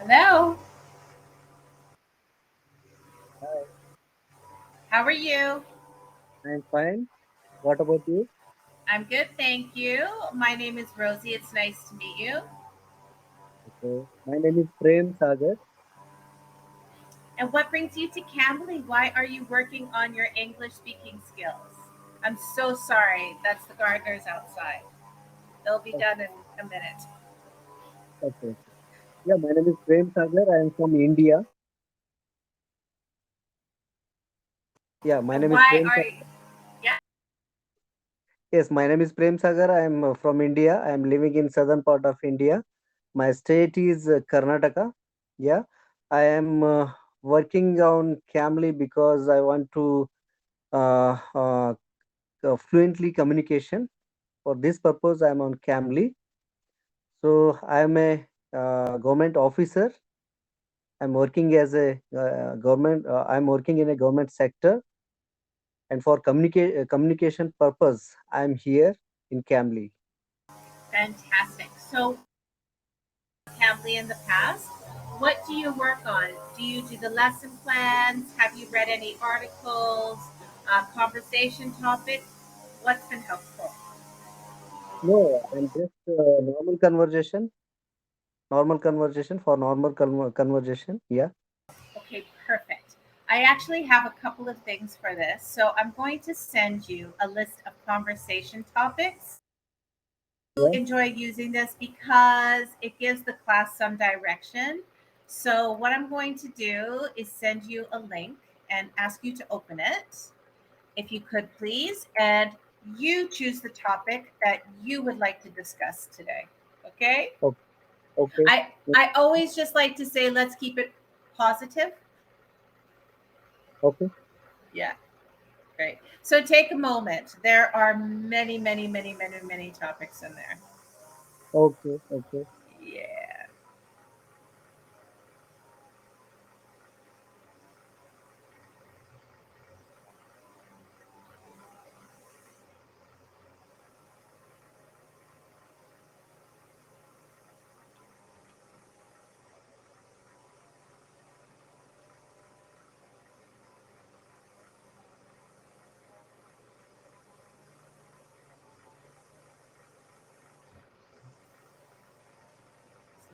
Hello. Hi, How are you? I'm fine. What about you? I'm good, thank you. My name is Rosie. It's nice to meet you. Okay. My name is Prem Sagar. And what brings you to Cambly? Why are you working on your English speaking skills? I'm so sorry. That's the gardeners outside. They'll be O- done in a minute. Okay. Yeah, my name is Prem Sagar. I am from India. Yeah, my And name is why Prem are Sagar. you? Yeah. Yes, my name is Prem Sagar. I am from India. I am living in southern part of India. My state is Karnataka. Yeah, I am working on Camly because I want to uh, uh, fluently communication. For this purpose, I am on Camly. So I am a government officer. I'm working as a government. I'm working in a government sector, and for communication purpose, I'm here in Camly. Fantastic. So, Cambly in the past, what do you work on? Do you do the lesson plans? Have you read any articles, conversation topics? What's been helpful? No, I'm just normal conversation for normal conversation. Yeah. Okay, perfect. I actually have a couple of things for this. So I'm going to send you a list of conversation topics. I Yeah. enjoy using this because it gives the class some direction. So what I'm going to do is send you a link and ask you to open it, if you could please, and you choose the topic that you would like to discuss today. Okay? Okay. Okay. I always just like to say let's keep it positive. Okay. Yeah. Great. So take a moment. There are many, many, many, many, many topics in there. Okay. Okay. Yeah.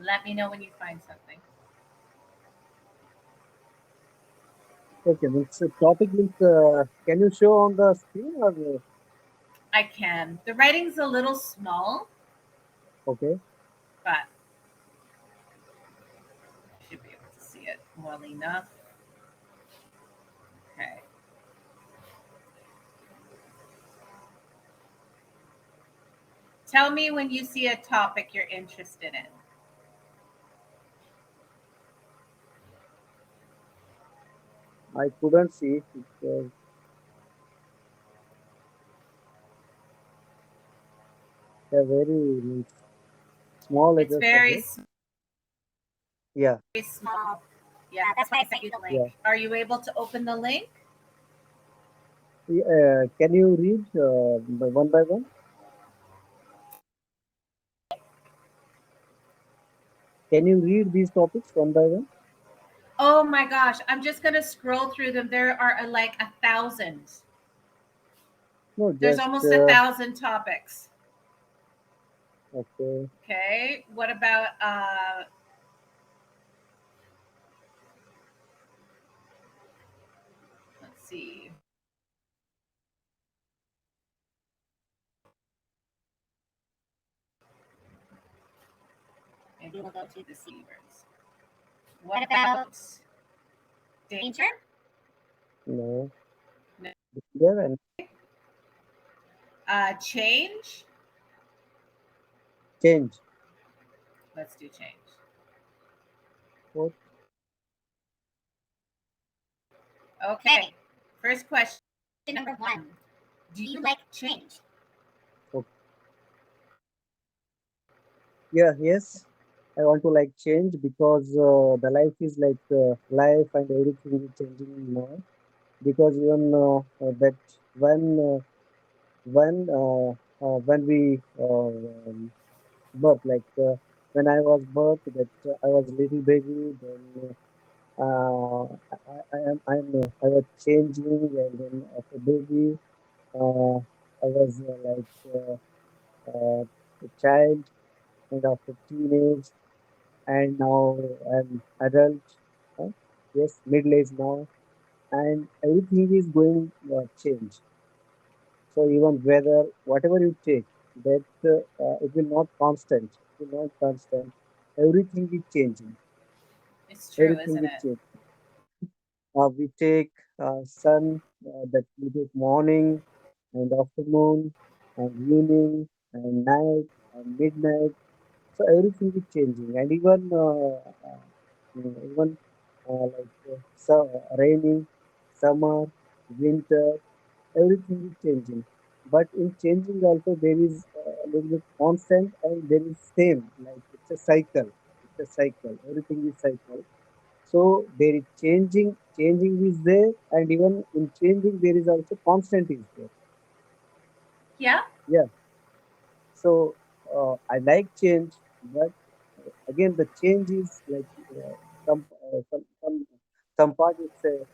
Let me know when you find something. Okay. This topic is. Can you show on the screen or? I can. The writing's a little small, Okay. but you should be able to see it well enough. Okay. Tell me when you see a topic you're interested in. I couldn't see. It's a very small It's letters are very, there. Yeah. very small. Yeah, that's why I sent you the link. Yeah. Are you able to open the link? Can you read by one? Can you read these topics one by one? Oh my gosh, I'm just going to scroll through them. There are like 1,000. No, There's just almost 1,000 topics. okay. Okay. What about let's see. Maybe we'll go to the C words. What about danger? No, No. there and Change. change. Let's do change. What? Okay. First question number one. Do you like change? Okay. Yeah, yes. I want to like change because the life is like life and everything is changing now. Because even that when uh, when we birth, like when I was birth, that I was little baby. Then I was changing, and then after baby, I was a child, and after teenage, and now I'm adult. Uh, yes, middle age now, and everything is going change. So even whether whatever you take, that it will not constant. It will not constant. Everything is changing. It's true, Everything isn't is it? changing. We take sun, that we take morning and afternoon and evening and night and midnight. So everything is changing, and even raining, summer, winter, everything is changing. But in changing also there is a little bit constant and there is same, like it's a cycle. It's a cycle. Everything is cycle. So there is changing is there, and even in changing there is also constant is there. Yeah. Yeah. So I like change, but again the change is like some part it's a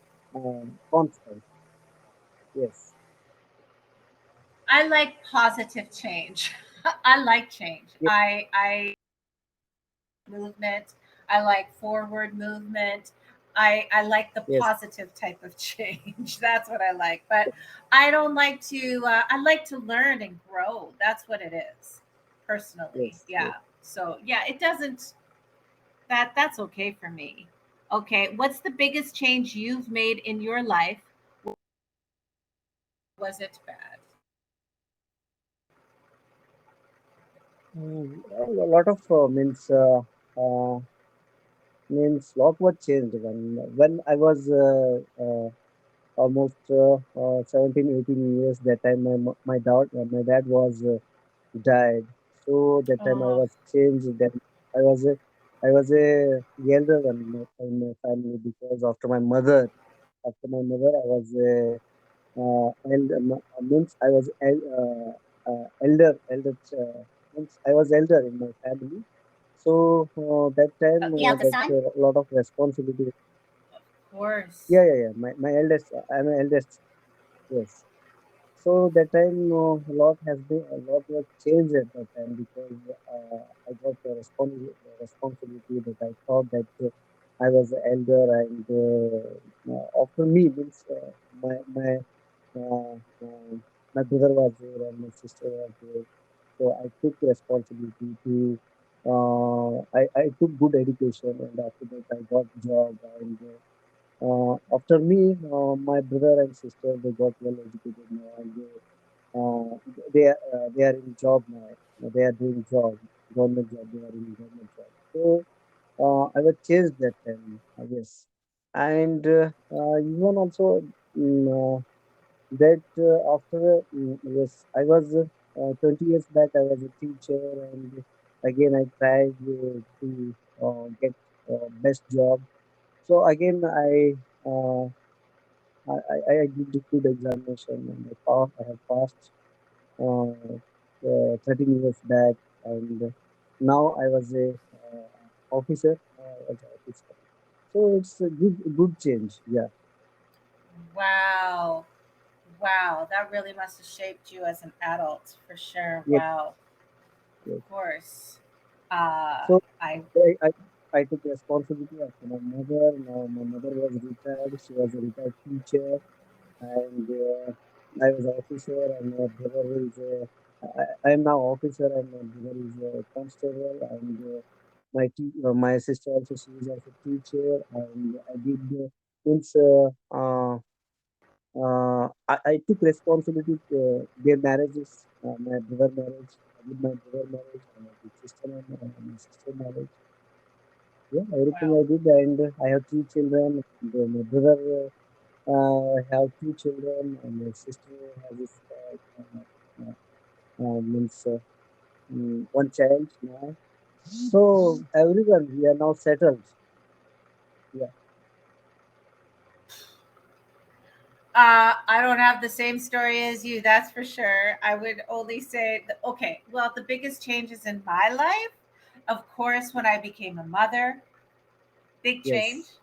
constant. Yes. I like positive change. I like change. Yes. I movement. I like forward movement. I like the Yes. positive type of change. That's what I like. But I don't like to. I like to learn and grow. That's what it is, personally. Yes. Yes. Yeah. So yeah, it doesn't. That's okay for me. Okay. What's the biggest change you've made in your life? Was it bad? A lot of uh, means lot was changed when I was almost 17, 18 years. That time my dad was died. So that time I Oh, was changed. Then I was a I was a elder in my family, because after my mother I was a means I was means I was elder in my family. So that time the eldest that son? a lot of responsibility. Of course. Yeah. My eldest. I'm an eldest. Yes. So that time, a lot was changed at that time, because I got responsibility that I thought that I was the elder, and after me means uh, uh, my brother was there and my sister was there. So I took responsibility to. I took good education, and after that I got job, and after me, my brother and sister, they got well educated now, and they are in job now. They are doing job, government job. They are in government job. So I was changed that time, I guess. And even also that after yes, I was 20 years back. I was a teacher, and again I tried to get best job. So again I did a good examination, and I have passed 13 years back, and now I was a officer. I was an officer. So it's a good change. Yeah. Wow. Wow. That really must have shaped you as an adult for sure. Yes. Wow. Yes. Of course. So I I took responsibility after my mother. Now my mother was retired. She was a retired teacher, and I was officer, and my brother is I am now officer, and my brother is a constable, and my sister also, she is also teacher, and I did means I took responsibility to their marriages, my brother marriage. I did my brother marriage, and I did my sister marriage. Yeah, everything wow. I did, and I have three children. And, my brother have two children, and my sister has this, means one child now. So everyone, we are now settled. Yeah. I don't have the same story as you, that's for sure. I would only say, okay, well, the biggest changes in my life Of course, when I became a mother, big change. Yes.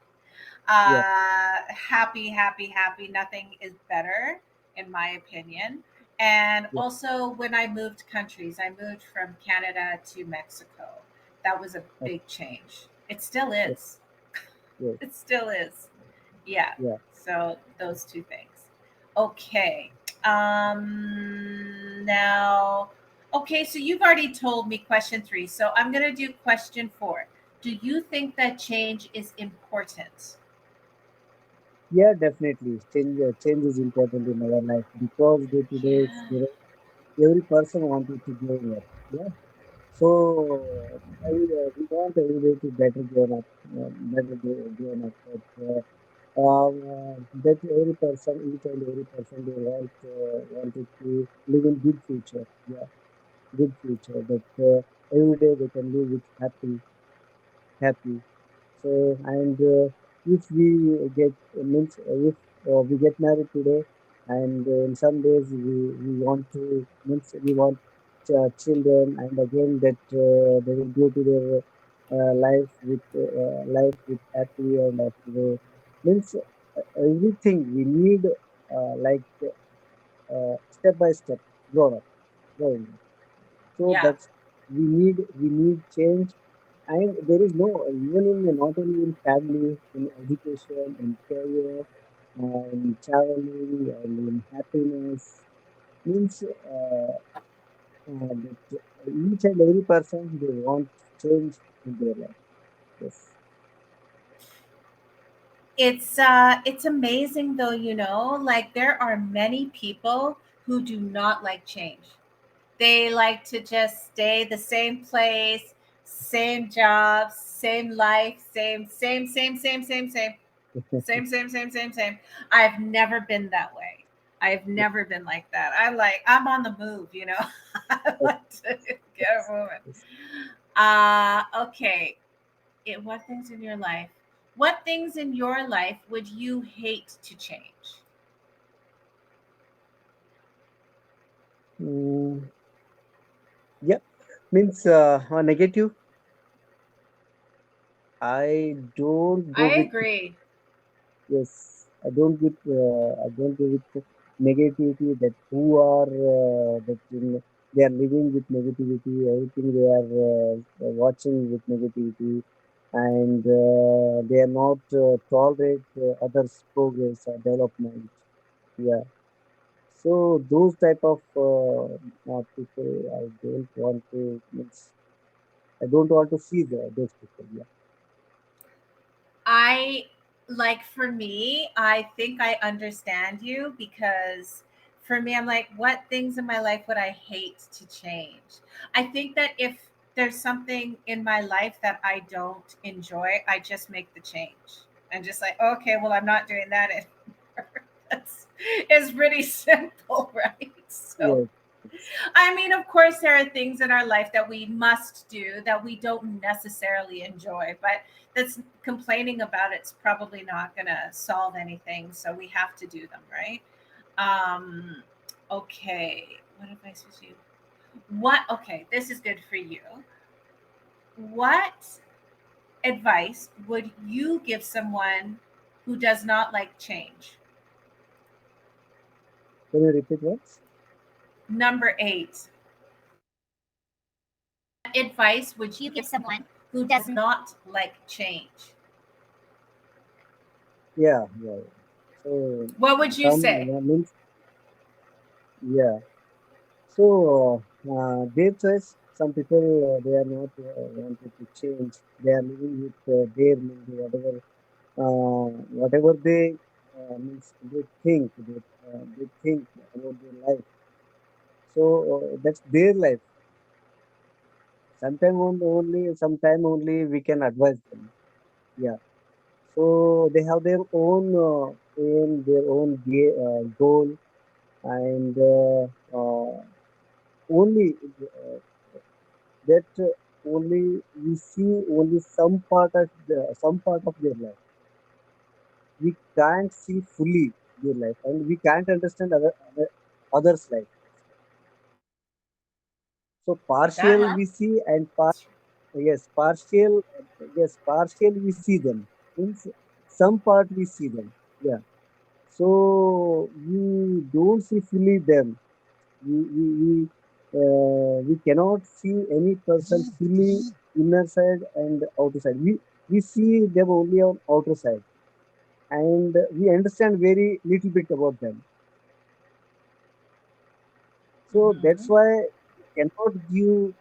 Yeah. Happy, happy, happy. Nothing is better, in my opinion. And Yeah. also, when I moved countries, I moved from Canada to Mexico. That was a Okay. big change. It still Yes. is. Yes. It still is. Yeah. Yeah. So those two things. Okay. Now, okay. So you've already told me question three. So I'm gonna do question four. Do you think that change is important? Yeah, definitely. Change is important in our life because day to day, Yeah. every person wanted to grow up. Yeah. So we want every day to better grown up, grown up. That every person, each and every person, they wanted to live in good future. Yeah, good future. That every day they can live with happy. So, and if we get means if we get married today, and in some days we want to means we want children, and again that they will go to their life with happy and after means everything we need like step by step grow up, growing up. So Yeah. that's we need change, and there is no even in not only in family, in education, in career, in traveling, and in happiness. Means that each and every person they want change in their life. Yes. It's amazing though, like there are many people who do not like change. They like to just stay the same place, same job, same life, same. Same. I've never been that way. I've never been like that. I'm on the move. I like to get moving. Yes. Okay. What things in your life? What things in your life would you hate to change? Mm, yeah. Means negative. I don't go I with. agree. Yes, I don't go with negativity that who are they are living with negativity, everything they are watching with negativity, and they are not tolerate others' progress or development. Yeah, so those type of people, I don't want to see those people. Yeah. I like for me, I think I understand you because for me, I'm like, what things in my life would I hate to change? I think that if there's something in my life that I don't enjoy, I just make the change. And just like, okay, well, I'm not doing that anymore. That's it's pretty simple, right? So Yes. I mean, of course, there are things in our life that we must do that we don't necessarily enjoy, but that's complaining about it's probably not going to solve anything. So we have to do them, right? Um, okay. What advice would you? What? Okay, this is good for you. What advice would you give someone who does not like change? Can you repeat once? Number eight. What advice would you give someone who does not like change? Yeah, yeah. Yeah. So What would you some say? means yeah. So their choice. Some people they are not wanted to change. They are living with their means whatever they means they think about their life. So that's their life. Sometime only we can advise them. Yeah. So they have their own aim, their own goal, and only that only we see only some part of their life. We can't see fully their life, and we can't understand others' life. So partial That we see and part. yes, partial we see them. Means some part we see them. Yeah. So we don't see fully them. We cannot see any person fully inner side and outer side. We see them only on outer side, and we understand very little bit about them. So that's Hmm. why we cannot give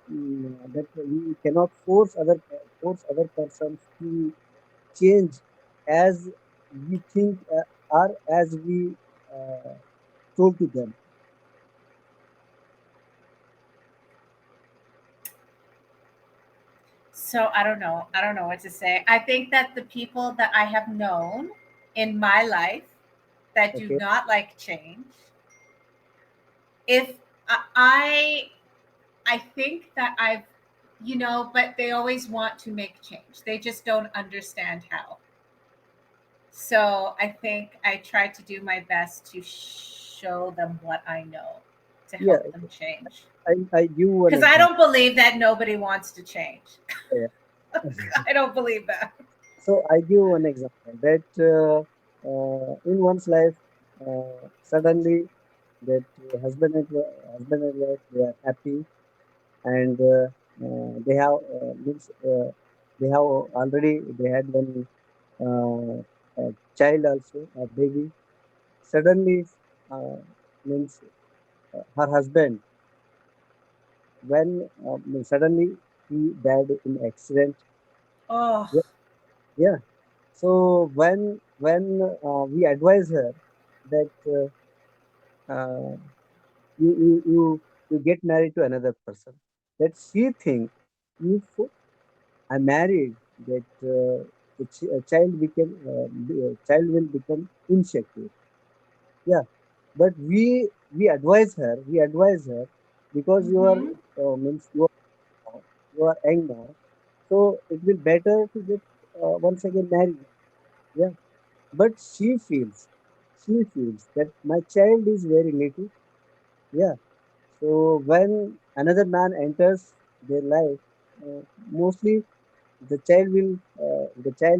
that we cannot force other persons to change as we think or as we uh, told to them. So I don't know. I don't know what to say. I think that the people that I have known in my life that do Okay. not like change, if I think that I've, but they always want to make change. They just don't understand how. So I think I try to do my best to show them what I know to Yeah, help them change. I give one Because I example. don't believe that nobody wants to change. Yeah. I don't believe that. So I give one example that in one's life, suddenly that husband and wife they are happy and they have they have already they had one child also a baby. Suddenly, means her husband when suddenly he died in accident. Oh, Yeah, yeah. So when we advise her that you, you you you get married to another person, that she think if I married that a child became a child will become insecure. Yeah, but we advise her because you are mm-hmm. means you are young now, so it will better to get once again married. Yeah, but she feels that my child is very little. Yeah, so when another man enters their life, mostly the child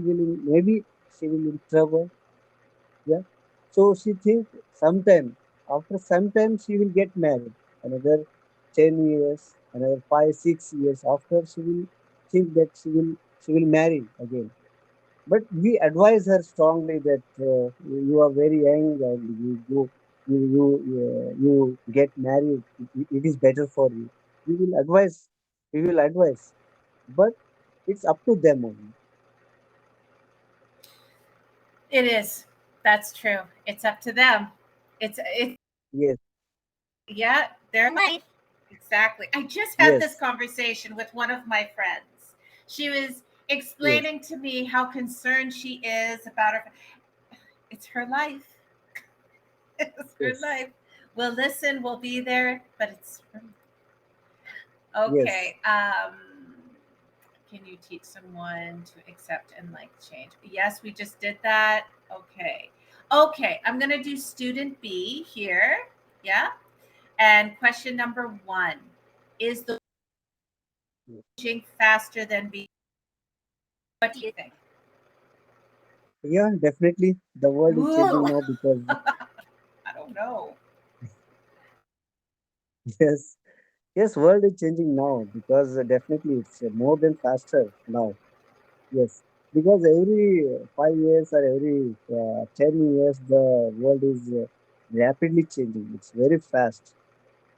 will maybe she will in trouble. Yeah, so she think sometime after some time she will get married. Another 10 years, another 5 6 years after she will think that she will marry again. But we advise her strongly that you are very young and you go you get married. It is better for you. We will advise. We will advise, but it's up to them only. It is. That's true. It's up to them. It's Yes, yeah, their life. Exactly. I just had this yes, conversation with one of my friends. She was yes, explaining to me how concerned she is about her. It's her life. It's her yes, life. We'll listen. We'll be there. But it's her. yes. Okay. Can you teach someone to accept and like change? Yes, we just did that. Okay. Okay. I'm gonna do student B here. Yeah. And question number one: is the changing faster than B? What do you think? Yeah, definitely. The world is changing Ooh, now because I don't know. yes, yes, world is changing now because definitely it's more than faster now. Yes, because every 5 years or every 10 years, the world is rapidly changing. It's very fast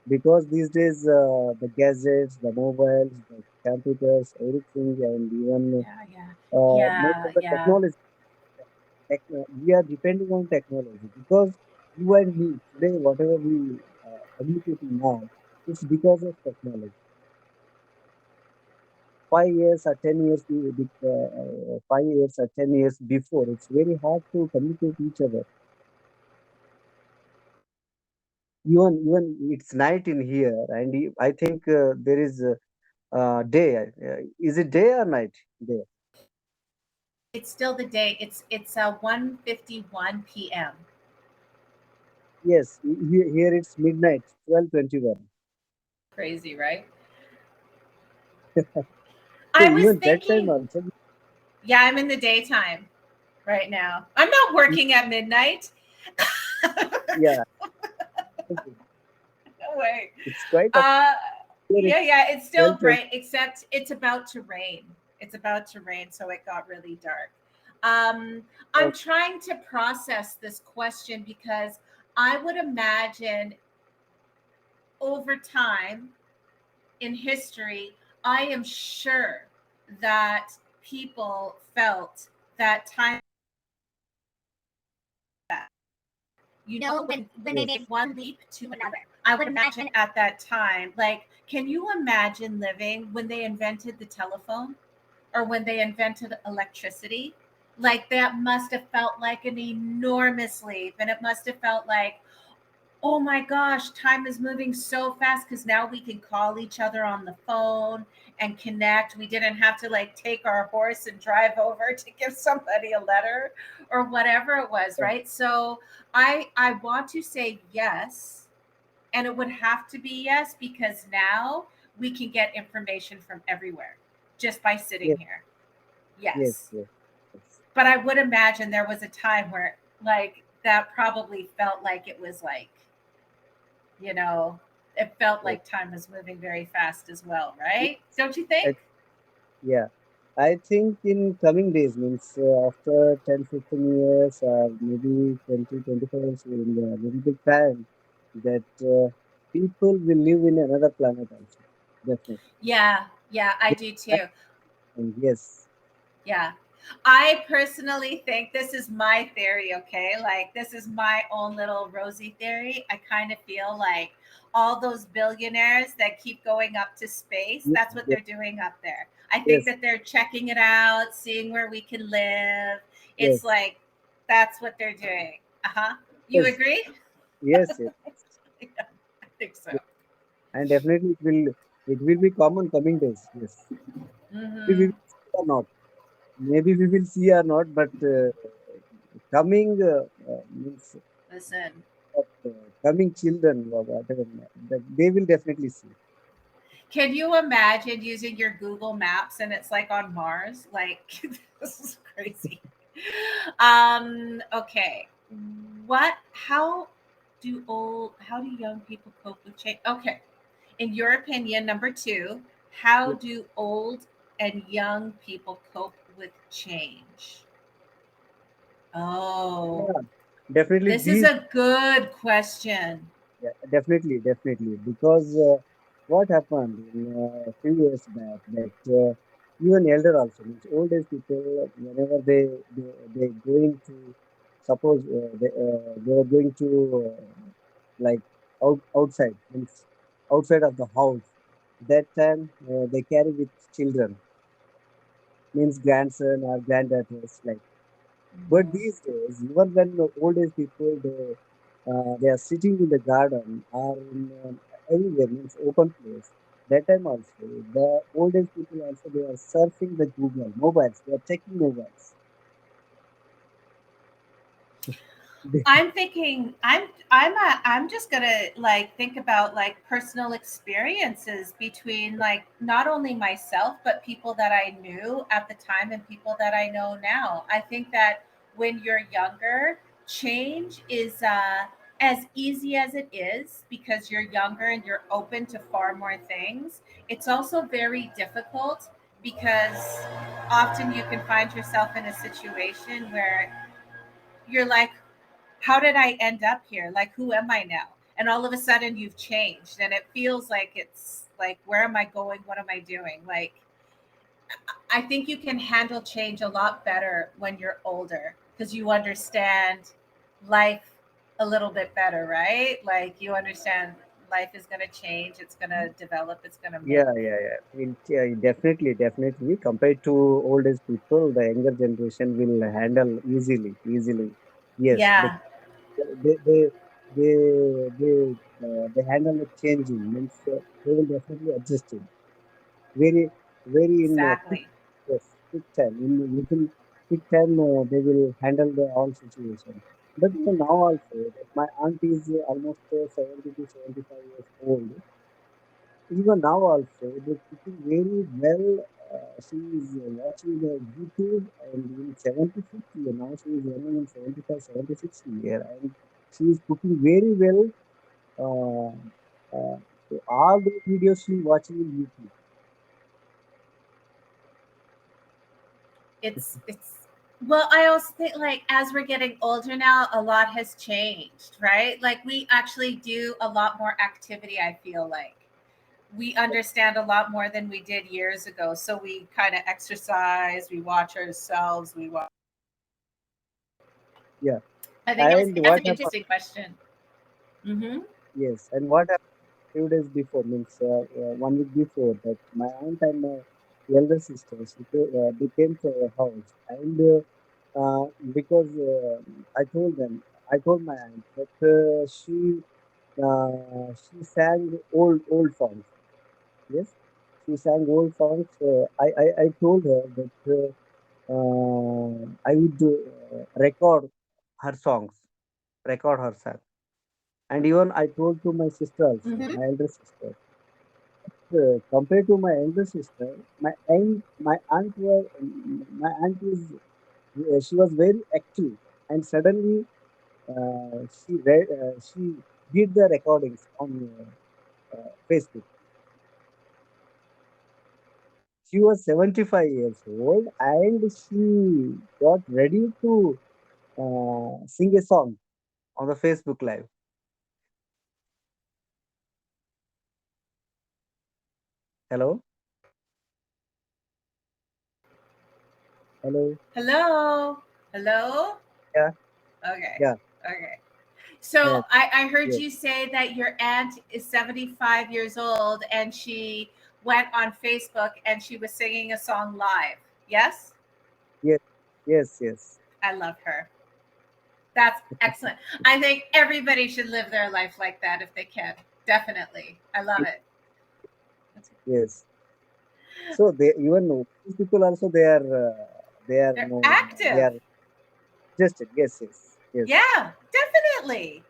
because these days the gadgets, the mobiles, the computers, everything, and even Yeah, yeah, most yeah, of the yeah. technology, we are depending on technology because you and me today, whatever we communicating now, it's because of technology. 5 years or 10 years, 5 years or 10 years before, it's very hard to communicate each other. Even it's night in here, and I think there is day. Is it day or night? Day. It's still the day. It's 1:51 p.m. Yes, here it's midnight, 12:21. Crazy, right? I was even that time thinking, also. yeah, I'm in the daytime right now. I'm not working at midnight. Yeah, okay. No way. It's quite a Uh, here yeah, it's yeah, it's still 12:20. bright, except it's about to rain. It's about to rain, so it got really dark. I'm Okay. trying to process this question because I would imagine over time in history, I am sure that people felt that time, when they Yes, make one leap to another. I would imagine at that time, like, can you imagine living when they invented the telephone or when they invented electricity? Like, that must have felt like an enormous leap. And it must have felt like, oh my gosh, time is moving so fast because now we can call each other on the phone and connect. We didn't have to like take our horse and drive over to give somebody a letter or whatever it was, right? So I want to say yes, and it would have to be yes because now we can get information from everywhere just by sitting yes, here. yes, Yes. yes, yes, But I would imagine there was a time where like that probably felt like it was like, you know, it felt yes. like time was moving very fast as well, Yes. right? Don't you I, think? yeah, I think in coming days means after 10, 15 years or maybe 20, 25 years in a little bit time that people will live in another planet also. Definitely. Yeah, yeah, I Yes, do too. and yes, Yeah. I personally think this is my theory, okay? Like, this is my own little rosy theory. I kind of feel like all those billionaires that keep going up to space, yes, that's what yes, they're doing up there. I think yes, that they're checking it out, seeing where we can live. It's yes, like, that's what they're doing. Uh huh. You yes, agree? yes, yes, Yeah, I think so. yes. And definitely it will be common coming days. Yes, maybe we Mm-hmm. will see or not. Maybe we will see or not, but coming means Listen, coming children or whatever that they will definitely see. can you imagine using your Google Maps and it's like on Mars? Like, this is crazy. Okay. How do young people cope with change? Okay. In your opinion, number two, how Yes. do old and young people cope with change? Oh, Yeah, definitely this is these. a good question. Yeah, definitely, definitely. Because what happened in a few years back that even elder also means old age people whenever they going to suppose they are going to like outside means outside of the house that time they carry with children means grandson or granddaughters like. But Mhm. these days, even when the old age people they are sitting in the garden or in anywhere means open place. That time also, the old age people also they are surfing the Google mobiles. They are checking mobiles. They, I'm thinking I'm just gonna like think about like personal experiences between like not only myself but people that I knew at the time and people that I know now. I think that when you're younger, change is as easy as it is because you're younger and you're open to far more things. It's also very difficult because often you can find yourself in a situation where you're like, how did I end up here? Like, who am I now? And all of a sudden you've changed and it feels like it's like, where am I going? What am I doing? Like, I think you can handle change a lot better when you're older because you understand life a little bit better, right? Like, you understand life is going to change, it's going to develop, it's going to yeah, move. yeah, yeah. Yeah, definitely, definitely. Compared to old age people, the younger generation will handle easily, easily. Yes, Yeah, they they they they handle the changing means they will definitely adjust it very very in quick, exactly. yes, quick time in within quick time they will handle the all situation. But now also that my aunt is almost 70 to 75 years old. Even now also they cooking very well she is watching the YouTube and in 76th year. Now she is running in 75, 76th year, and she is cooking very well. So all the videos she watching in YouTube. It's well, I also think like as we're getting older now, a lot has changed, right? Like we actually do a lot more activity, I feel like. We understand a lot more than we did years ago. So we kind of exercise, we watch ourselves, we watch. Yeah, I think and that's what an happened? interesting question. Mm-hmm. Yes, and what happened few days before means 1 week before that my aunt and my elder sister they came to our house and because I told my aunt that she sang old songs. Yes, she sang old songs. I told her that I would record her songs, record her song. And even I told to my sister also, Mm-hmm. my elder sister. Compared to my elder sister, my aunt is she was very active, and suddenly she did the recordings on Facebook. She was 75 years old, and she got ready to sing a song on the Facebook Live. Hello, hello, Hello. Hello. yeah, Okay. yeah, Okay. So yes, I heard yes, you say that your aunt is 75 years old and she went on Facebook and she was singing a song live. Yes? yes, yes, yes, I love her. That's excellent. I think everybody should live their life like that if they can. Definitely. I love it. yes. So they even these people also they are They're no they active. are interested. Yes, yes, yes, Yeah, definitely.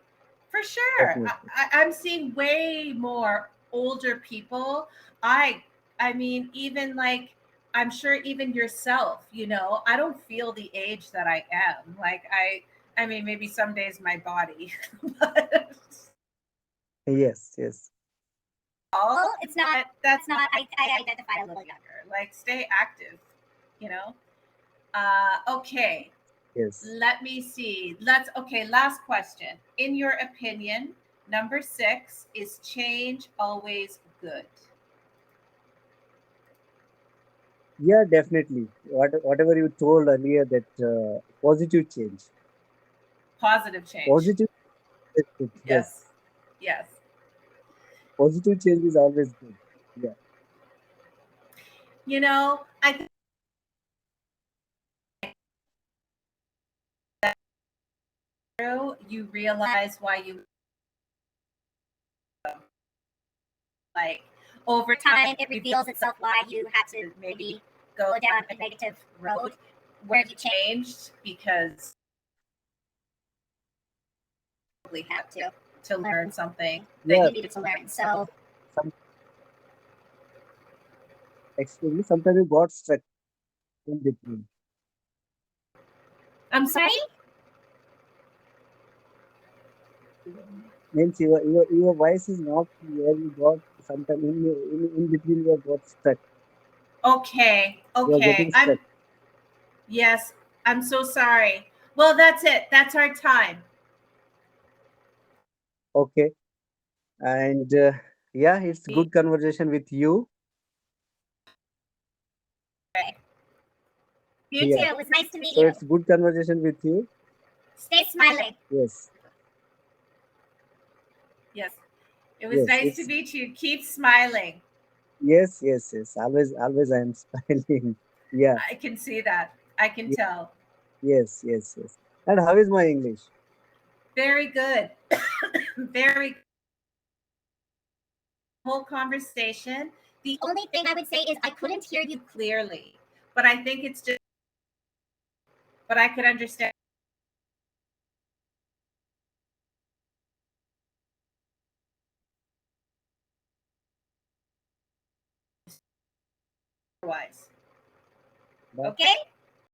For sure. definitely. I'm seeing way more older people. I I mean, even like I'm sure even yourself, I don't feel the age that I am. Like I mean maybe some days my body. But Yes, yes, all it's not that's not I identify a little younger. Like stay active, you know? Okay. yes. Let me see. Okay, last question. In your opinion, number 6, is change always good? Yeah, definitely. Whatever you told earlier that positive change, Positive change. positive is good. Yes. Yes, Yes. positive change is always good. Yeah, I think you realize why you like over time it reveals itself why you had to maybe go down a negative road where you changed because we had to learn something that yeah. you needed to learn. So Some excuse me. Sometimes you got stuck in between. I'm sorry. Means your voice is not clear. You got sometime in between. You got stuck. Okay, You are okay. getting stuck. Yes, I'm so sorry. Well, that's it. That's our time. Okay. And yeah, it's good conversation with you. You too. Yeah. It was nice to meet So you. it's good conversation with you. Stay smiling. Yes. Yes. It was Yes. nice to It's meet you. Keep smiling. yes, yes, yes. Always I am smiling. Yeah. I can see that. I can Ye- tell. Yes, yes, yes. And how is my English? Very good. Very whole conversation. The only thing I would say is I couldn't hear you clearly, but I think it's just, but I could understand otherwise. Okay?